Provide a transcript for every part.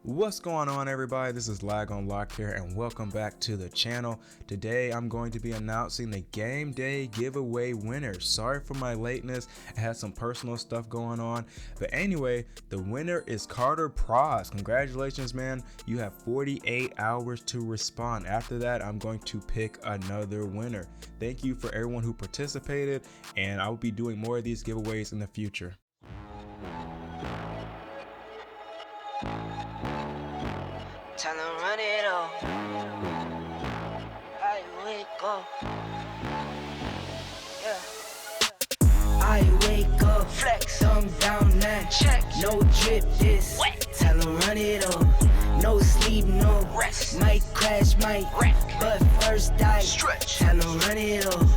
What's going on, everybody? This is Lag on Lock here, and welcome back to the channel. Today I'm going to be announcing the game day giveaway winners. Sorry for my lateness, I had some personal stuff going on, but anyway, the winner is Carter Pross. Congratulations, man. You have 48 hours to respond. After that, I'm going to pick another winner. Thank you for everyone who participated, and I will be doing more of these giveaways in the future. Tell them run it up. I wake up. Yeah. I wake up. Flex. Thumb down now. Check. No drip this. Wet. Tell them run it up. No sleep, no rest. Might crash, might wreck. But first I stretch. Tell them run it up.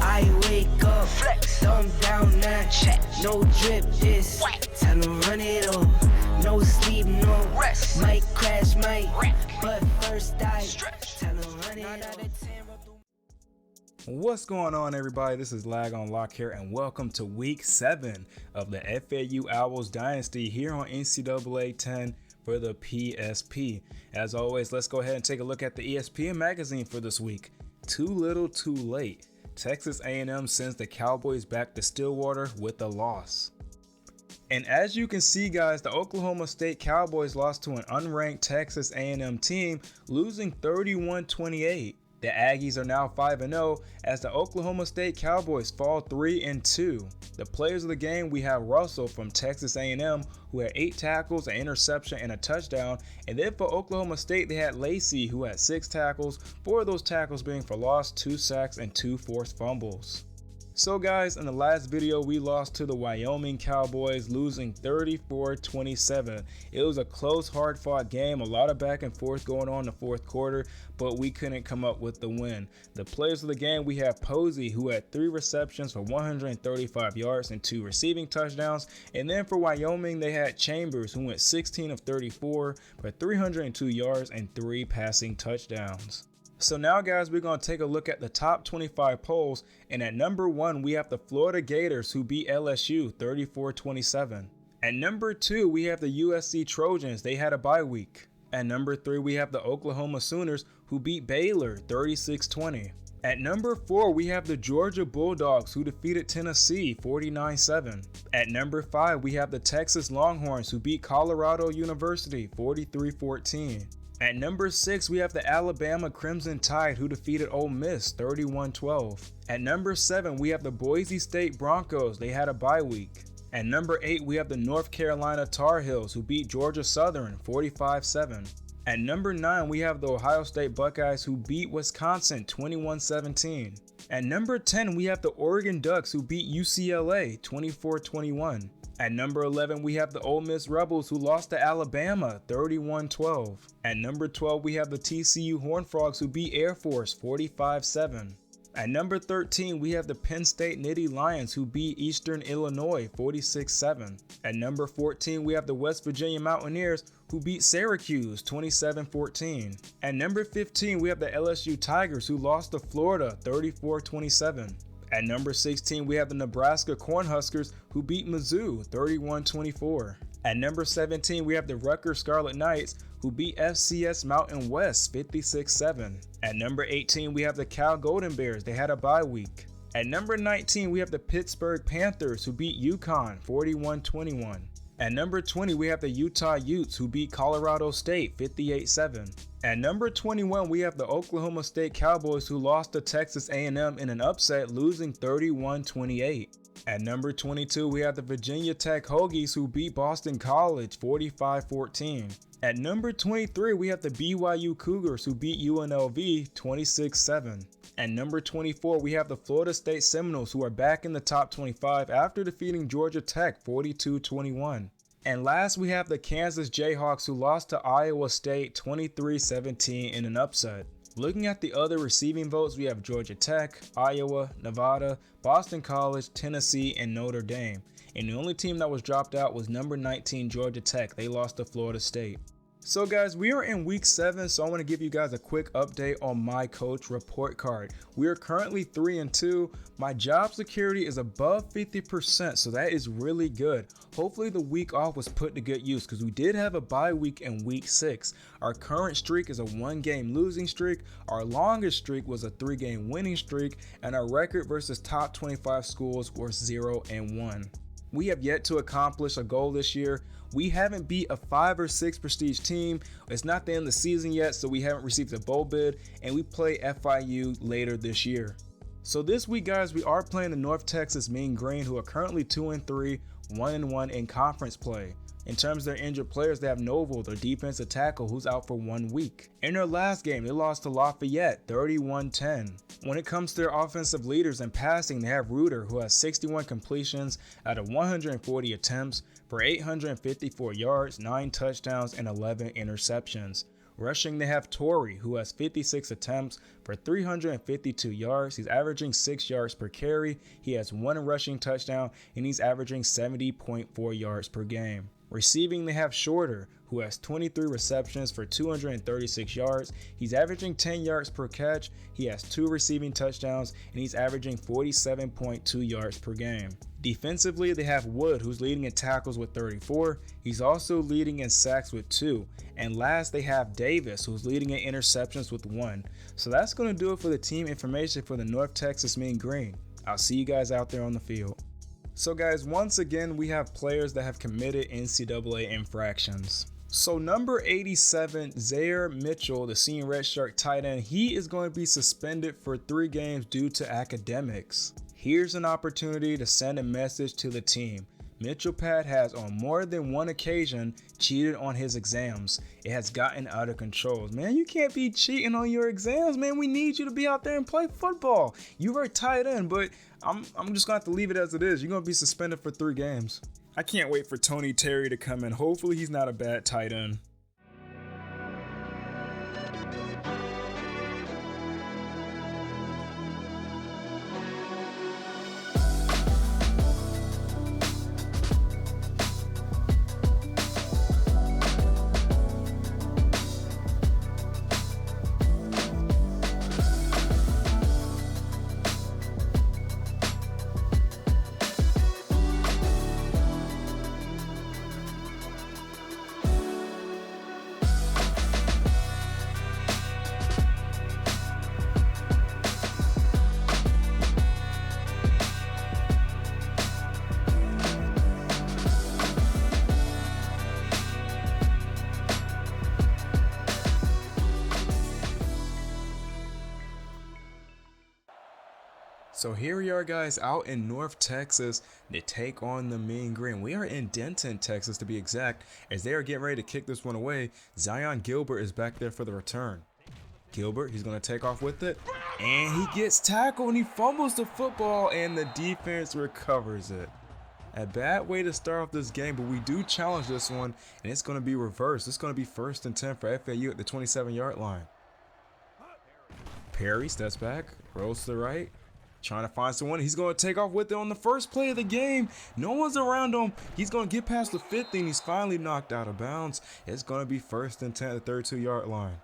I wake up. Flex. Thumb down now. Check. No drip this. Wet. Tell them run it up. No sleep, no rest. Might crash, might wreck. But first I stretch. Tell them run it up. What's going on, everybody? This is Lag on Lock here, and welcome to week 7 of the FAU Owls Dynasty here on NCAA 10 for the PSP. As always, let's go ahead and take a look at the ESPN magazine for this week. Too little, too late. Texas A&M sends the Cowboys back to Stillwater with a loss. And as you can see, guys, the Oklahoma State Cowboys lost to an unranked Texas A&M team, losing 31-28. The Aggies are now 5-0 as the Oklahoma State Cowboys fall 3-2. The players of the game, we have Russell from Texas A&M, who had 8 tackles, an interception, and a touchdown. And then for Oklahoma State, they had Lacey, who had 6 tackles, 4 of those tackles being for loss, 2 sacks, and 2 forced fumbles. So guys, in the last video, we lost to the Wyoming Cowboys, losing 34-27. It was a close, hard-fought game, a lot of back and forth going on in the fourth quarter, but we couldn't come up with the win. The players of the game, we have Posey, who had 3 receptions for 135 yards and 2 receiving touchdowns. And then for Wyoming, they had Chambers, who went 16 of 34 for 302 yards and 3 passing touchdowns. So now, guys, we're going to take a look at the top 25 polls, and at number 1 we have the Florida Gators, who beat LSU 34-27. At number 2 we have the USC Trojans, they had a bye week. At number 3 we have the Oklahoma Sooners, who beat Baylor 36-20. At number 4 we have the Georgia Bulldogs, who defeated Tennessee 49-7. At number 5 we have the Texas Longhorns, who beat Colorado University 43-14. At number 6, we have the Alabama Crimson Tide, who defeated Ole Miss 31-12. At number 7, we have the Boise State Broncos, they had a bye week. At number 8, we have the North Carolina Tar Heels, who beat Georgia Southern 45-7. At number 9, we have the Ohio State Buckeyes, who beat Wisconsin 21-17. At number 10, we have the Oregon Ducks, who beat UCLA 24-21. At number 11, we have the Ole Miss Rebels, who lost to Alabama 31-12. At number 12, we have the TCU Horned Frogs, who beat Air Force 45-7. At number 13, we have the Penn State Nittany Lions, who beat Eastern Illinois 46-7. At number 14, we have the West Virginia Mountaineers, who beat Syracuse 27-14. At number 15, we have the LSU Tigers, who lost to Florida 34-27. At number 16, we have the Nebraska Cornhuskers, who beat Mizzou 31-24. At number 17, we have the Rutgers Scarlet Knights, who beat FCS Mountain West 56-7. At number 18, we have the Cal Golden Bears, they had a bye week. At number 19, we have the Pittsburgh Panthers, who beat UConn 41-21. At number 20, we have the Utah Utes, who beat Colorado State 58-7. At number 21, we have the Oklahoma State Cowboys, who lost to Texas A&M in an upset, losing 31-28. At number 22, we have the Virginia Tech Hokies, who beat Boston College 45-14. At number 23, we have the BYU Cougars, who beat UNLV 26-7. At number 24, we have the Florida State Seminoles, who are back in the top 25 after defeating Georgia Tech 42-21. And last, we have the Kansas Jayhawks, who lost to Iowa State 23-17 in an upset. Looking at the other receiving votes, we have Georgia Tech, Iowa, Nevada, Boston College, Tennessee, and Notre Dame. And the only team that was dropped out was number 19 Georgia Tech. They lost to Florida State. So guys, we are in week 7, so I want to give you guys a quick update on my coach report card. We are currently 3-2. My job security is above 50%, so that is really good. Hopefully the week off was put to good use because we did have a bye week in week 6. Our current streak is a 1-game losing streak. Our longest streak was a 3-game winning streak, and our record versus top 25 schools was 0-1. We have yet to accomplish a goal this year. We haven't beat a 5 or 6 prestige team. It's not the end of the season yet, so we haven't received a bowl bid, and we play FIU later this year. So this week, guys, we are playing the North Texas Mean Green, who are currently 2-3, 1-1 in conference play. In terms of their injured players, they have Noble, their defensive tackle, who's out for 1 week. In their last game, they lost to Lafayette, 31-10. When it comes to their offensive leaders and passing, they have Reuter, who has 61 completions out of 140 attempts for 854 yards, 9 touchdowns, and 11 interceptions. Rushing, they have Torrey, who has 56 attempts for 352 yards. He's averaging 6 yards per carry. He has 1 rushing touchdown, and he's averaging 70.4 yards per game. Receiving, they have Shorter, who has 23 receptions for 236 yards. He's averaging 10 yards per catch. He has 2 receiving touchdowns, and he's averaging 47.2 yards per game. Defensively, they have Wood, who's leading in tackles with 34. He's also leading in sacks with 2. And last, they have Davis, who's leading in interceptions with 1. So that's going to do it for the team information for the North Texas Mean Green. I'll see you guys out there on the field. So guys, once again, we have players that have committed NCAA infractions. So number 87, Zaire Mitchell, the senior redshirt tight end, he is going to be suspended for 3 games due to academics. Here's an opportunity to send a message to the team. Mitchell Pat has on more than 1 occasion cheated on his exams. It has gotten out of control. Man, you can't be cheating on your exams, man. We need you to be out there and play football. You were tight end, but I'm just going to have to leave it as it is. You're going to be suspended for 3 games. I can't wait for Tony Terry to come in. Hopefully he's not a bad tight end. So here we are, guys, out in North Texas to take on the Mean Green. We are in Denton, Texas, to be exact, as they are getting ready to kick this one away. Zion Gilbert is back there for the return. Gilbert, he's going to take off with it, and he gets tackled, and he fumbles the football, and the defense recovers it. A bad way to start off this game, but we do challenge this one, and it's going to be reversed. It's going to be 1st and 10 for FAU at the 27-yard line. Perry steps back, rolls to the right. Trying to find someone. He's going to take off with it on the first play of the game. No one's around him. He's going to get past the 50, and he's finally knocked out of bounds. It's going to be 1st and 10 at the 32-yard line.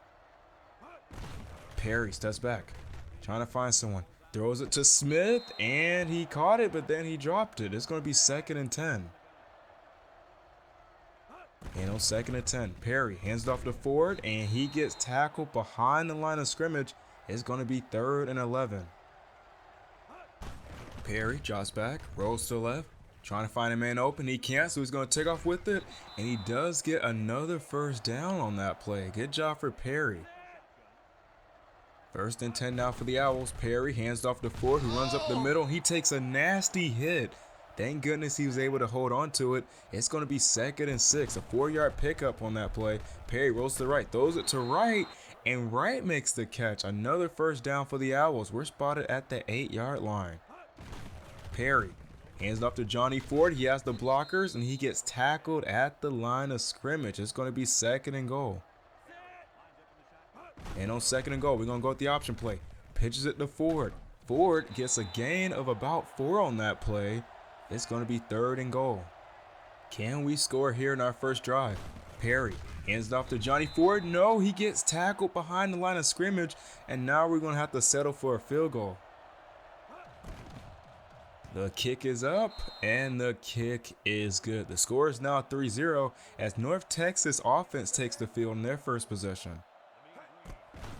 Perry steps back. Trying to find someone. Throws it to Smith, and he caught it, but then he dropped it. It's going to be 2nd and 10. And on 2nd and 10, Perry hands it off to Ford, and he gets tackled behind the line of scrimmage. It's going to be 3rd and 11. Perry drops back, rolls to the left, trying to find a man open. He can't, so he's going to take off with it, and he does get another 1st down on that play. Good job for Perry. 1st and 10 now for the Owls. Perry hands off to Ford, who runs up the middle. He takes a nasty hit. Thank goodness he was able to hold on to it. It's going to be 2nd and 6, a 4-yard pickup on that play. Perry rolls to the right, throws it to Wright, and Wright makes the catch. Another 1st down for the Owls. We're spotted at the 8-yard line. Perry hands it off to Johnny Ford. He has the blockers, and he gets tackled at the line of scrimmage. It's going to be 2nd and goal. And on 2nd and goal, we're going to go with the option play. Pitches it to Ford. Ford gets a gain of about 4 on that play. It's going to be 3rd and goal. Can we score here in our first drive? Perry hands it off to Johnny Ford. No, he gets tackled behind the line of scrimmage, and now we're going to have to settle for a field goal. The kick is up, and the kick is good. The score is now 3-0 as North Texas offense takes the field in their first possession.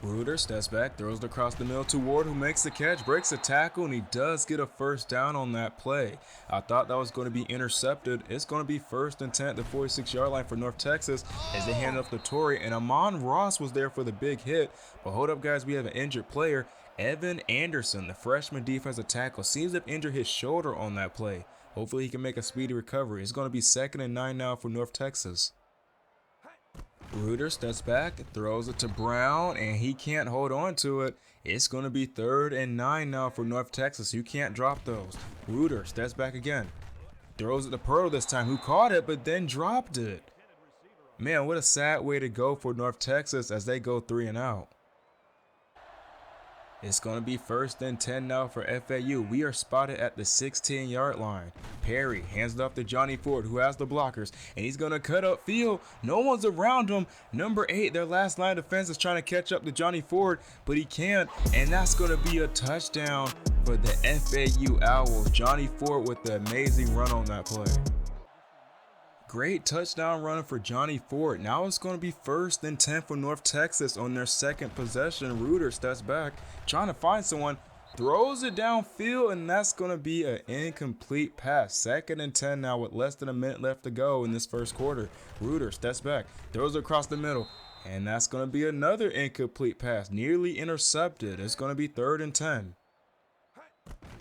Reuter steps back, throws it across the middle to Ward, who makes the catch, breaks a tackle, and he does get a first down on that play. I thought that was going to be intercepted. It's going to be 1st and 10 at the 46-yard line for North Texas as they hand it off to Torrey, and Amon Ross was there for the big hit. But hold up, guys, we have an injured player. Evan Anderson, the freshman defensive tackle, seems to have injured his shoulder on that play. Hopefully he can make a speedy recovery. It's going to be 2nd and 9 now for North Texas. Reuter steps back, throws it to Brown, and he can't hold on to it. It's going to be 3rd and 9 now for North Texas. You can't drop those. Reuter steps back again. Throws it to Pearl this time, who caught it but then dropped it. Man, what a sad way to go for North Texas as they go 3 and out. It's going to be 1st and 10 now for FAU. We are spotted at the 16-yard line. Perry hands it off to Johnny Ford, who has the blockers, and he's going to cut up field. No one's around him. Number 8, their last line of defense, is trying to catch up to Johnny Ford, but he can't, and that's going to be a touchdown for the FAU Owls. Johnny Ford with the amazing run on that play. Great touchdown run for Johnny Ford. Now it's going to be 1st and 10 for North Texas on their second possession. Reuter steps back, trying to find someone, throws it downfield, and that's going to be an incomplete pass. 2nd and 10 now with less than a minute left to go in this first quarter. Reuter steps back, throws it across the middle, and that's going to be another incomplete pass, nearly intercepted. It's going to be 3rd and 10.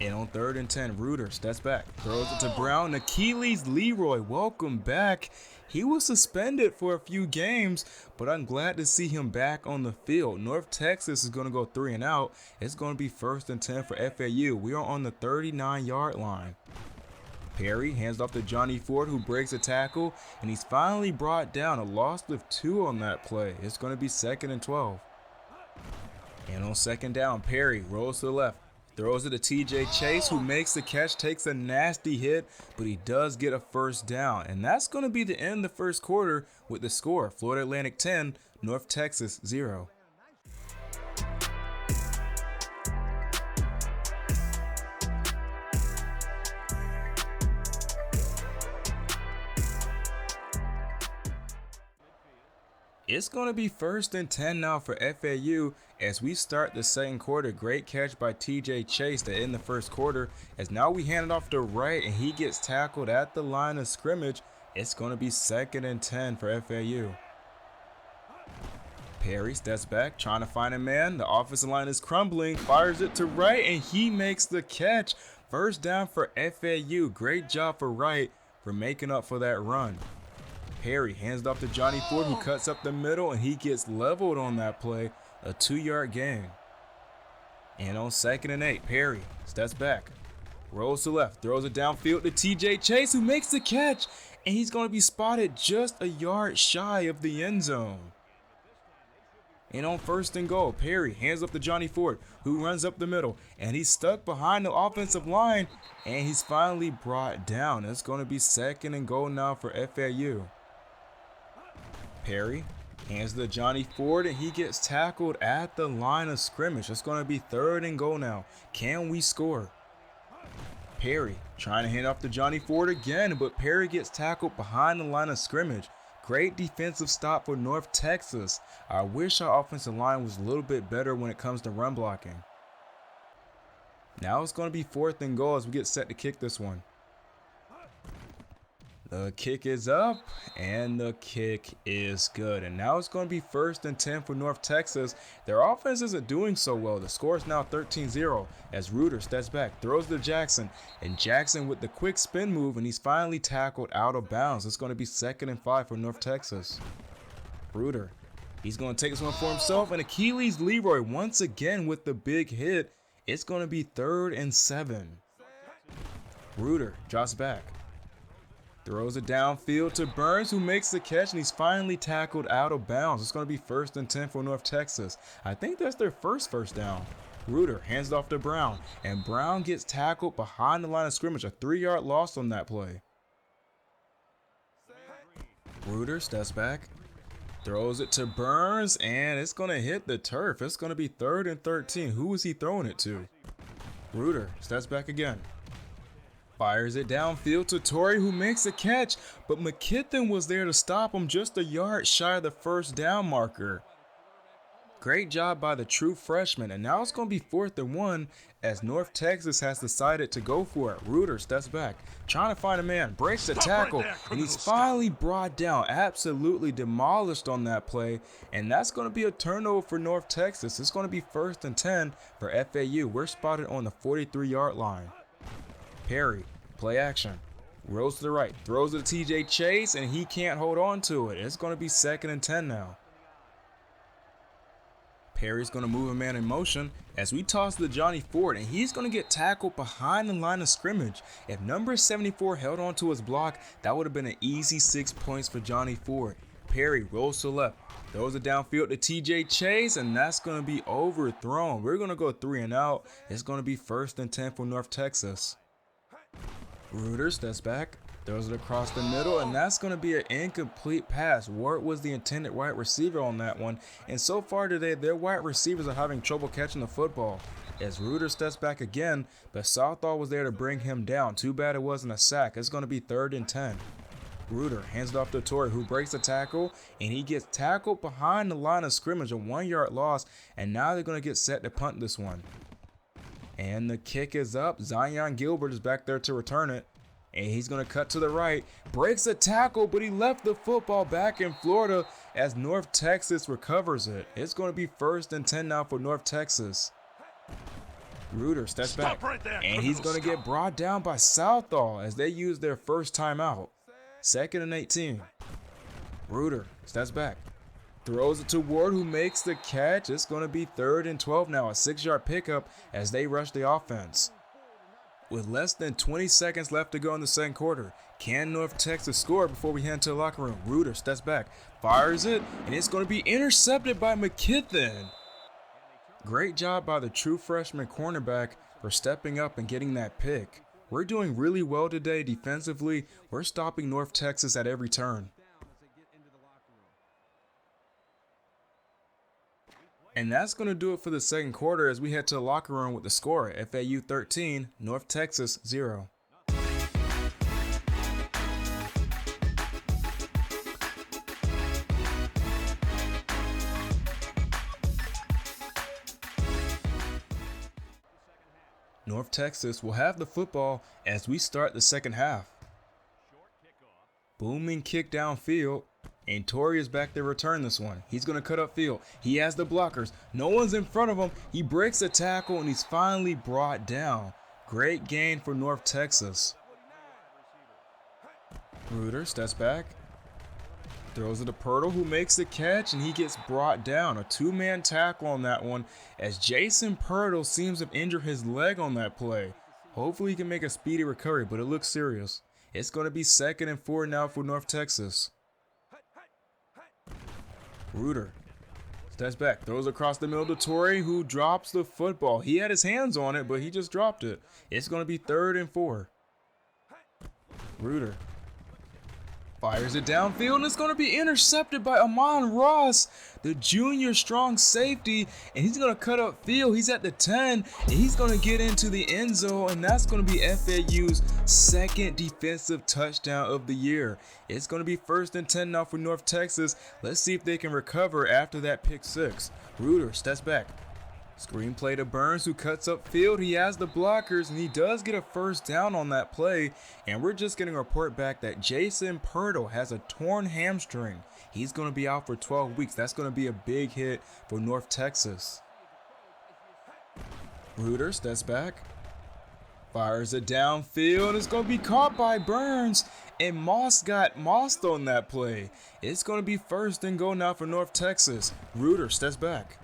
And on 3rd and 10, Reuter steps back, throws it to Brown. Achilles Leroy, welcome back. He was suspended for a few games, but I'm glad to see him back on the field. North Texas is going to go 3 and out. It's going to be 1st and 10 for FAU. We are on the 39-yard line. Perry hands off to Johnny Ford, who breaks a tackle, and he's finally brought down. A loss of 2 on that play. It's going to be 2nd and 12. And on 2nd down, Perry rolls to the left, throws it to TJ Chase, who makes the catch, takes a nasty hit, but he does get a first down. And that's going to be the end of the first quarter with the score. Florida Atlantic 10, North Texas 0. It's going to be 1st and 10 now for FAU as we start the second quarter. Great catch by TJ Chase to end the first quarter, as now we hand it off to Wright and he gets tackled at the line of scrimmage. It's going to be 2nd and 10 for FAU. Perry steps back, trying to find a man. The offensive line is crumbling, fires it to Wright, and he makes the catch. First down for FAU. Great job for Wright for making up for that run. Perry hands it off to Johnny Ford, who cuts up the middle, and he gets leveled on that play. A 2-yard gain. And on 2nd and 8, Perry steps back, rolls to left, throws it downfield to TJ Chase, who makes the catch, and he's going to be spotted just a yard shy of the end zone. And on 1st and goal, Perry hands up to Johnny Ford, who runs up the middle, and he's stuck behind the offensive line, and he's finally brought down. It's going to be 2nd and goal now for FAU. Perry hands to Johnny Ford, and he gets tackled at the line of scrimmage. It's going to be 3rd and goal now. Can we score? Perry trying to hand off to Johnny Ford again, but Perry gets tackled behind the line of scrimmage. Great defensive stop for North Texas. I wish our offensive line was a little bit better when it comes to run blocking. Now it's going to be 4th and goal as we get set to kick this one. The kick is up, and the kick is good. And now it's going to be 1st and 10 for North Texas. Their offense isn't doing so well. The score is now 13-0 as Reuter steps back, throws to Jackson, and Jackson with the quick spin move, and he's finally tackled out of bounds. It's going to be 2nd and 5 for North Texas. Reuter, he's going to take this one for himself, and Achilles Leroy once again with the big hit. It's going to be 3rd and 7. Reuter drops back, throws it downfield to Burns, who makes the catch, and he's finally tackled out of bounds. It's going to be 1st and 10 for North Texas. I think that's their first down. Reuter hands it off to Brown, and Brown gets tackled behind the line of scrimmage. A 3-yard loss on that play. Reuter steps back, throws it to Burns, and it's going to hit the turf. It's going to be 3rd and 13. Who is he throwing it to? Reuter steps back again. Fires it downfield to Torrey, who makes the catch, but McKithen was there to stop him just a yard shy of the first down marker. Great job by the true freshman, and now it's going to be 4th and 1 as North Texas has decided to go for it. Reuter steps back, trying to find a man, breaks the tackle, and he's finally brought down, absolutely demolished on that play, and that's going to be a turnover for North Texas. It's going to be 1st and 10 for FAU. We're spotted on the 43-yard line. Perry, play action, rolls to the right, throws it to TJ Chase, and he can't hold on to it. It's going to be 2nd and 10 now. Perry's going to move a man in motion as we toss to Johnny Ford, and he's going to get tackled behind the line of scrimmage. If number 74 held on to his block, that would have been an easy 6 points for Johnny Ford. Perry rolls to the left, throws it downfield to TJ Chase, and that's going to be overthrown. We're going to go 3 and out. It's going to be 1st and 10 for North Texas. Reuter steps back, throws it across the middle, and that's going to be an incomplete pass. Ward was the intended wide receiver on that one, and so far today, their wide receivers are having trouble catching the football. As Reuter steps back again, but Southall was there to bring him down. Too bad it wasn't a sack. It's going to be 3rd and 10. Reuter hands it off to Torrey, who breaks the tackle, and he gets tackled behind the line of scrimmage, a 1-yard loss, and now they're going to get set to punt this one. And the kick is up. Zion Gilbert is back there to return it. And he's going to cut to the right, breaks a tackle, but he left the football back in Florida as North Texas recovers it. It's going to be 1st and 10 now for North Texas. Reuter steps back, and he's going to get brought down by Southall as they use their first timeout. 2nd and 18. Reuter steps back, throws it to Ward, who makes the catch. It's going to be 3rd and 12 now, a 6-yard pickup as they rush the offense. With less than 20 seconds left to go in the second quarter, can North Texas score before we head into the locker room? Reuter steps back, fires it, and it's going to be intercepted by McKithen. Great job by the true freshman cornerback for stepping up and getting that pick. We're doing really well today defensively. We're stopping North Texas at every turn. And that's going to do it for the second quarter as we head to the locker room with the score: FAU 13, North Texas 0. North Texas will have the football as we start the second half. Booming kick downfield. And Torrey is back there to return this one. He's going to cut upfield. He has the blockers. No one's in front of him. He breaks a tackle, and he's finally brought down. Great gain for North Texas. Reuter steps back, throws it to Pirtle, who makes the catch, and he gets brought down. A 2-man tackle on that one as Jason Pirtle seems to have injured his leg on that play. Hopefully he can make a speedy recovery, but it looks serious. It's going to be 2nd and 4 now for North Texas. Reuter steps back, throws across the middle to Torrey, who drops the football. He had his hands on it, but he just dropped it. It's going to be 3rd and 4. Reuter fires it downfield, and it's going to be intercepted by Amon Ross, the junior strong safety, and he's going to cut upfield. He's at the 10, and he's going to get into the end zone, and that's going to be FAU's 2nd defensive touchdown of the year. It's going to be 1st and 10 now for North Texas. Let's see if they can recover after that pick 6. Reuter steps back. Screen play to Burns, who cuts upfield. He has the blockers, and he does get a first down on that play. And we're just getting a report back that Jason Pirtle has a torn hamstring. He's going to be out for 12 weeks. That's going to be a big hit for North Texas. Reuter steps back, fires it downfield, and it's going to be caught by Burns. And Moss got mossed on that play. It's going to be 1st and goal now for North Texas. Reuter steps back.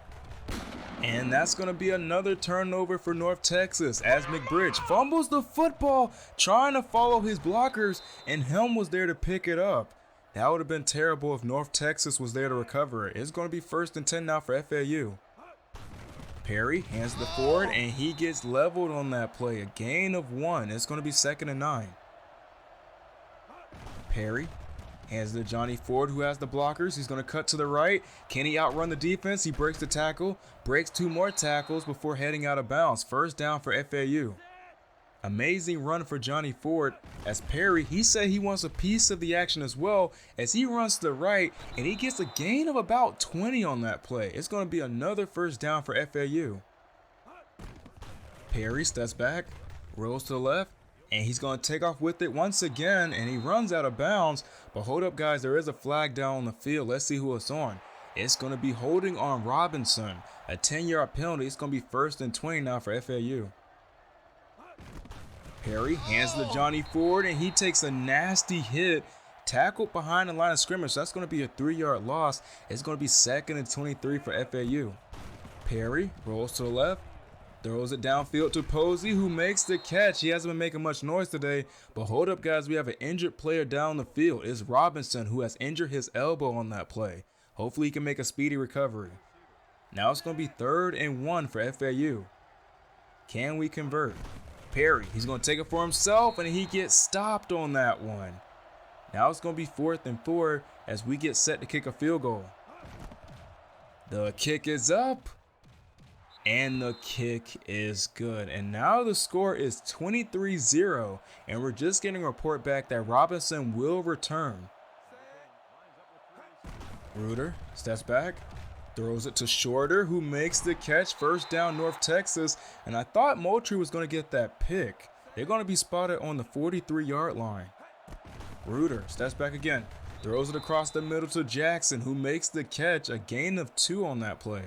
And that's going to be another turnover for North Texas as McBridge fumbles the football trying to follow his blockers, and Helm was there to pick it up. That would have been terrible if North Texas was there to recover it. It's going to be 1st and 10 now for FAU. Perry hands the forward, and he gets leveled on that play. A gain of 1. It's going to be 2nd and 9. Perry Hands it to Johnny Ford, who has the blockers. He's going to cut to the right. Can he outrun the defense? He breaks the tackle, breaks 2 more tackles before heading out of bounds. First down for FAU. Amazing run for Johnny Ford, as Perry, he said he wants a piece of the action as well, as he runs to the right and he gets a gain of about 20 on that play. It's going to be another first down for FAU. Perry steps back, rolls to the left, and he's going to take off with it once again, and he runs out of bounds. But hold up, guys, there is a flag down on the field. Let's see who it's on. It's going to be holding on Robinson. A 10-yard penalty. It's going to be 1st and 20 now for FAU. Perry hands to Johnny Ford, and he takes a nasty hit, tackled behind the line of scrimmage. So that's going to be a 3-yard loss. It's going to be 2nd and 23 for FAU. Perry rolls to the left, throws it downfield to Posey, who makes the catch. He hasn't been making much noise today, but hold up, guys, we have an injured player down the field. It's Robinson, who has injured his elbow on that play. Hopefully he can make a speedy recovery. Now it's going to be 3rd and 1 for FAU. Can we convert? Perry, he's going to take it for himself, and he gets stopped on that one. Now it's going to be 4th and 4 as we get set to kick a field goal. The kick is up, and the kick is good. And now the score is 23-0, and we're just getting a report back that Robinson will return. Reuter steps back, throws it to Shorter, who makes the catch. First down, North Texas. And I thought Moultrie was going to get that pick. They're going to be spotted on the 43-yard line. Reuter steps back again, throws it across the middle to Jackson, who makes the catch. A gain of 2 on that play.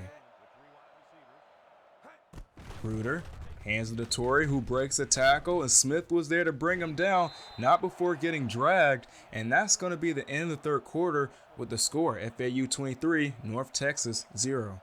Reuter hands it to Torrey, who breaks a tackle, and Smith was there to bring him down, not before getting dragged. And that's going to be the end of the 3rd quarter with the score, FAU 23, North Texas 0.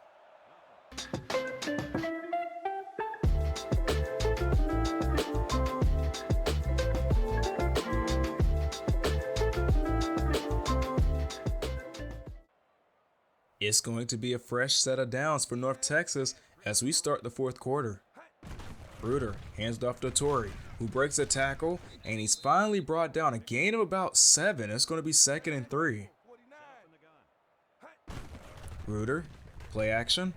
It's going to be a fresh set of downs for North Texas as we start the 4th quarter. Reuter hands it off to Torrey, who breaks a tackle, and he's finally brought down. A gain of about 7. It's going to be 2nd and 3. Reuter, play action,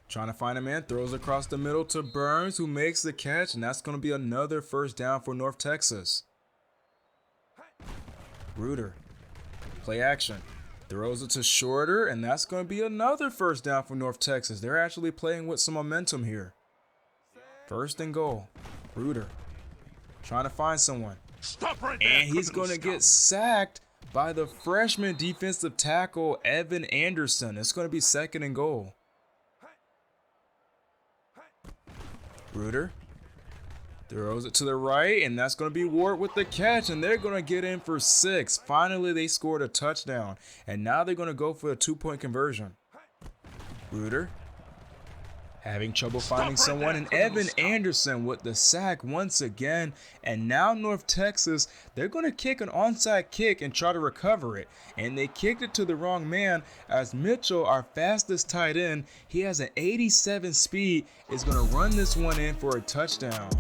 trying to find a man, throws across the middle to Burns, who makes the catch, and that's going to be another first down for North Texas. Reuter, play action, throws it to Shorter, and that's going to be another first down for North Texas. They're actually playing with some momentum here. 1st and goal. Reuter trying to find someone. And he's going to get sacked by the freshman defensive tackle, Evan Anderson. It's going to be 2nd and goal. Reuter throws it to the right, and that's going to be Ward with the catch, and they're going to get in for 6. Finally, they scored a touchdown, and now they're going to go for a 2-point conversion. Reuter having trouble finding someone, and Evan Anderson with the sack once again. And now North Texas, they're going to kick an onside kick and try to recover it. And they kicked it to the wrong man, as Mitchell, our fastest tight end, he has an 87 speed, is going to run this one in for a touchdown.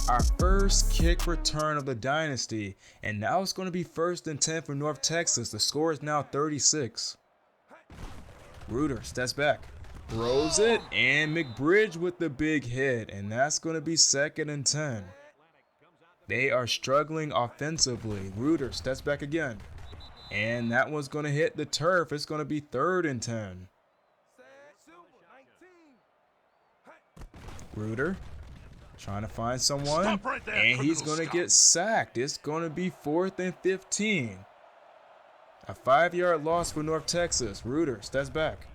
Our first kick return of the dynasty. And now it's going to be 1st and 10 for North Texas. The score is now 36. Reuter steps back, throws it, and McBridge with the big hit, and that's going to be 2nd and 10. They are struggling offensively. Reuter steps back again, and that one's going to hit the turf. It's going to be 3rd and 10. Reuter trying to find someone, and he's going to get sacked. It's going to be 4th and 15. A 5-yard loss for North Texas. Reuter steps back,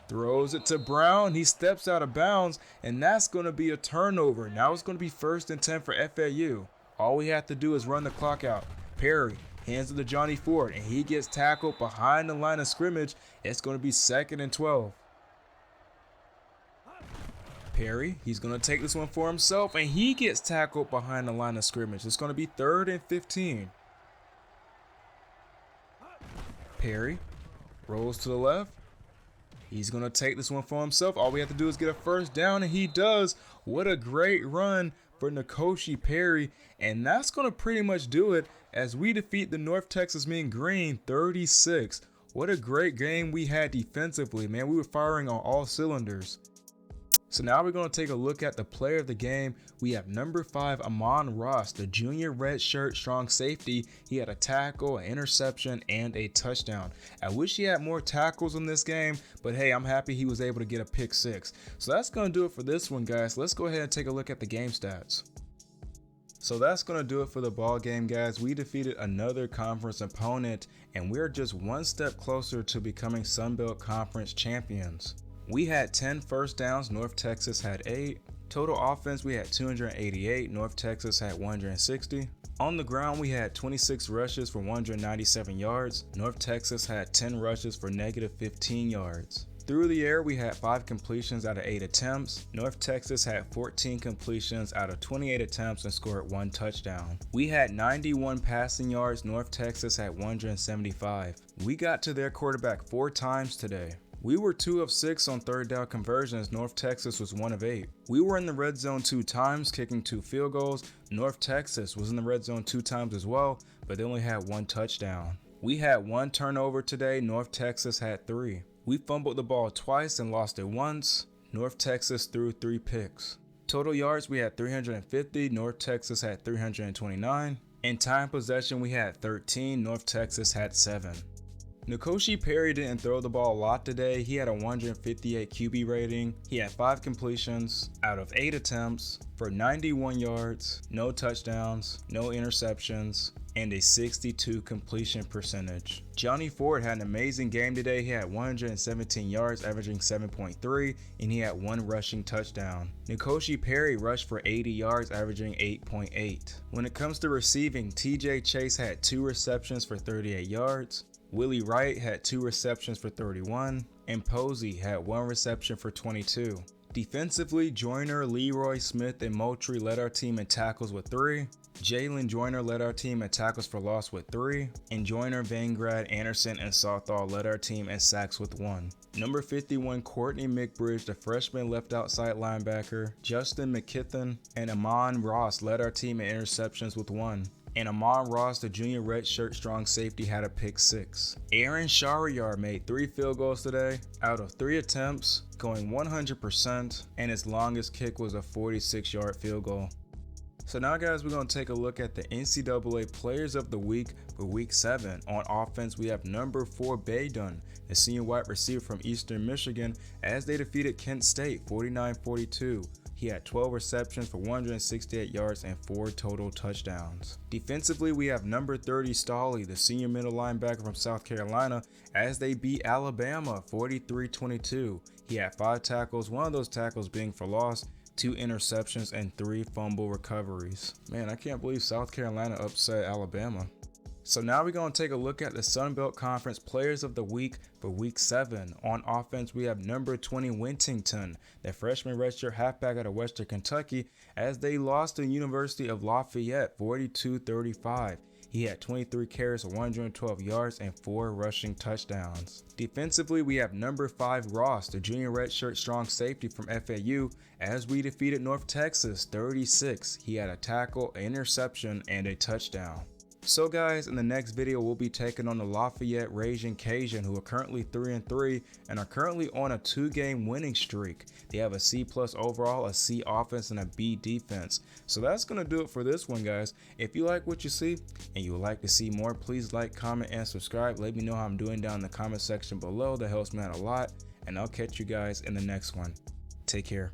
throws it to Brown. He steps out of bounds, and that's going to be a turnover. Now it's going to be 1st and 10 for FAU. All we have to do is run the clock out. Perry hands it to Johnny Ford, and he gets tackled behind the line of scrimmage. It's going to be 2nd and 12. Perry, he's going to take this one for himself, and he gets tackled behind the line of scrimmage. It's going to be 3rd and 15. Perry rolls to the left. He's going to take this one for himself. All we have to do is get a first down, and he does. What a great run for N'Kosi Perry, and that's going to pretty much do it as we defeat the North Texas Mean Green 36. What a great game we had defensively, man. We were firing on all cylinders. So now we're going to take a look at the player of the game. We have number 5, Amon Ross, the junior redshirt strong safety. He had a tackle, an interception, and a touchdown. I wish he had more tackles in this game, but hey, I'm happy he was able to get a pick 6. So that's going to do it for this one, guys. Let's go ahead and take a look at the game stats. So that's going to do it for the ball game, guys. We defeated another conference opponent, and we're just one step closer to becoming Sun Belt Conference champions. We had 10 first downs, North Texas had 8. Total offense, we had 288, North Texas had 160. On the ground, we had 26 rushes for 197 yards. North Texas had 10 rushes for -15 yards. Through the air, we had 5 completions out of 8 attempts. North Texas had 14 completions out of 28 attempts and scored 1 touchdown. We had 91 passing yards. North Texas had 175. We got to their quarterback 4 times today. We were 2 of 6 on third down conversions. North Texas was 1 of 8. We were in the red zone 2 times, kicking 2 field goals. North Texas was in the red zone 2 times as well, but they only had 1 touchdown. We had 1 turnover today. North Texas had 3. We fumbled the ball twice and lost it once. North Texas threw 3 picks. Total yards, we had 350. North Texas had 329. In time possession, we had 13. North Texas had 7. N'Kosi Perry didn't throw the ball a lot today. He had a 158 QB rating. He had 5 completions out of 8 attempts for 91 yards, no touchdowns, no interceptions, and a 62 completion percentage. Johnny Ford had an amazing game today. He had 117 yards, averaging 7.3, and he had 1 rushing touchdown. N'Kosi Perry rushed for 80 yards, averaging 8.8. When it comes to receiving, TJ Chase had 2 receptions for 38 yards. Willie Wright had 2 receptions for 31, and Posey had 1 reception for 22. Defensively, Joyner, Leroy, Smith, and Moultrie led our team in tackles with 3. Jalen Joyner led our team in tackles for loss with 3. And Joyner, Vangrad, Anderson, and Southall led our team in sacks with 1. Number 51, Courtney McBridge, the freshman left outside linebacker, Justin McKithen, and Amon Ross led our team in interceptions with 1. And Amon Ross, the junior redshirt strong safety, had a pick 6. Aaron Shariar made 3 field goals today out of 3 attempts, going 100%, and his longest kick was a 46-yard field goal. So now, guys, we're going to take a look at the NCAA Players of the Week for Week 7. On offense, we have number 4, Baydun, the senior wide receiver from Eastern Michigan, as they defeated Kent State 49-42. He had 12 receptions for 168 yards and 4 total touchdowns. Defensively, we have number 30, Stolley, the senior middle linebacker from South Carolina, as they beat Alabama 43-22. He had 5 tackles, one of those tackles being for loss, 2 interceptions, and 3 fumble recoveries. Man, I can't believe South Carolina upset Alabama. So now we're going to take a look at the Sun Belt Conference Players of the Week for Week 7. On offense, we have number 20, Wintington, the freshman redshirt halfback out of Western Kentucky, as they lost to the University of Lafayette 42-35. He had 23 carries for 112 yards and 4 rushing touchdowns. Defensively, we have number 5, Ross, the junior redshirt strong safety from FAU, as we defeated North Texas 36. He had a tackle, an interception, and a touchdown. So guys, in the next video, we'll be taking on the Lafayette Raging Cajun, who are currently 3-3 and are currently on a 2-game winning streak. They have a C+ overall, a C offense, and a B defense. So that's going to do it for this one, guys. If you like what you see and you would like to see more, please like, comment, and subscribe. Let me know how I'm doing down in the comment section below. That helps me out a lot. And I'll catch you guys in the next one. Take care.